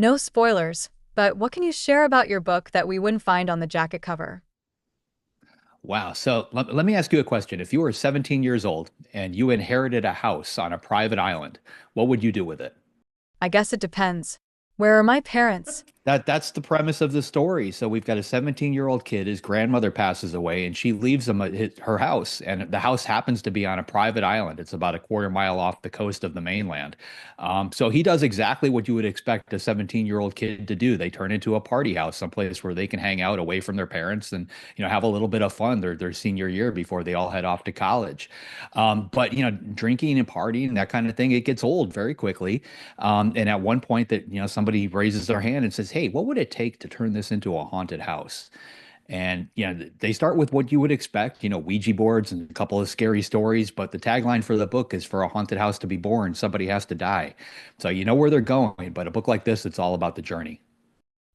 No spoilers, but what can you share about your book that we wouldn't find on the jacket cover? Wow. So let me ask you a question. If you were 17 years old and you inherited a house on a private island, what would you do with it? I guess it depends. Where are my parents? That's the premise of the story. So we've got a 17-year-old kid. His grandmother passes away, and she leaves him her house, and the house happens to be on a private island. It's about a quarter mile off the coast of the mainland. So he does exactly what you would expect a 17-year-old kid to do. They turn into a party house, someplace where they can hang out away from their parents and have a little bit of fun their senior year before they all head off to college. But drinking and partying and that kind of thing, it gets old very quickly. And at one point that, somebody raises their hand and says, "Hey, what would it take to turn this into a haunted house?" And, they start with what you would expect, Ouija boards and a couple of scary stories. But the tagline for the book is for a haunted house to be born, somebody has to die. So you know where they're going. But a book like this, it's all about the journey.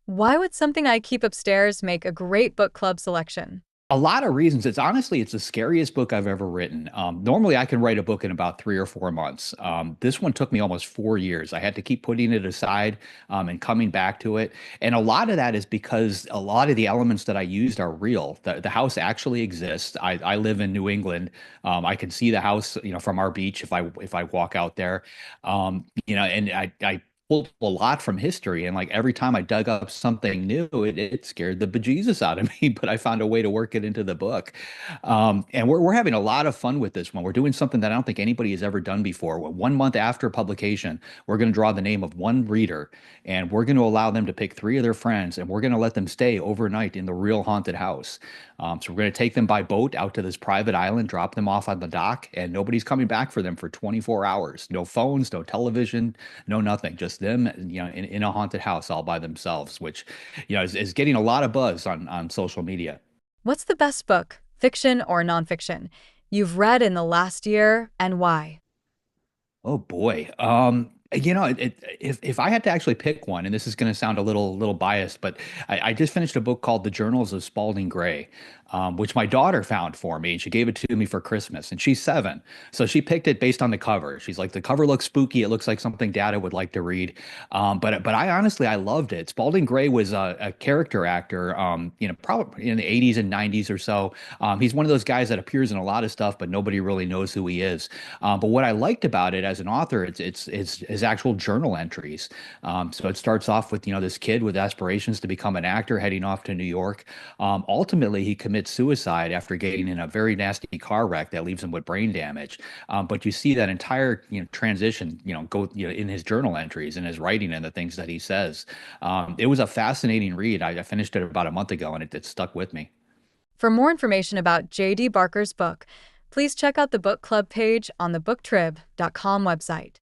Why would something I keep upstairs make a great book club selection? A lot of reasons. It's the scariest book I've ever written. Normally, I can write a book in about 3 or 4 months. This one took me almost 4 years. I had to keep putting it aside and coming back to it. And a lot of that is because a lot of the elements that I used are real. The house actually exists. I live in New England. I can see the house, from our beach if I walk out there. And I pulled a lot from history, and like every time I dug up something new, it scared the bejesus out of me, but I found a way to work it into the book. And we're having a lot of fun with this one. We're doing something that I don't think anybody has ever done before. 1 month after publication, we're going to draw the name of one reader, and we're going to allow them to pick three of their friends, and we're going to let them stay overnight in the real haunted house. So we're going to take them by boat out to this private island, drop them off on the dock, and nobody's coming back for them for 24 hours. No phones, no television, no nothing. Just them, in a haunted house all by themselves, which, is getting a lot of buzz on social media. What's the best book, fiction or nonfiction, you've read in the last year and why? Oh boy. If I had to actually pick one, and this is going to sound a little biased, but I just finished a book called The Journals of Spalding Gray, which my daughter found for me, and she gave it to me for Christmas, and she's 7, so she picked it based on the cover. She's like, the cover looks spooky. It looks like something Dada would like to read. But I honestly I loved it. Spalding Gray was a character actor, probably in the 80s and 90s or so. He's one of those guys that appears in a lot of stuff, but nobody really knows who he is. But what I liked about it as an author, it's his actual journal entries. So it starts off with this kid with aspirations to become an actor heading off to New York. Ultimately, he commits suicide after getting in a very nasty car wreck that leaves him with brain damage. But you see that entire transition go in his journal entries and his writing and the things that he says. It was a fascinating read. I finished it about a month ago, and it stuck with me. For more information about J.D. Barker's book, please check out the book club page on the booktrib.com website.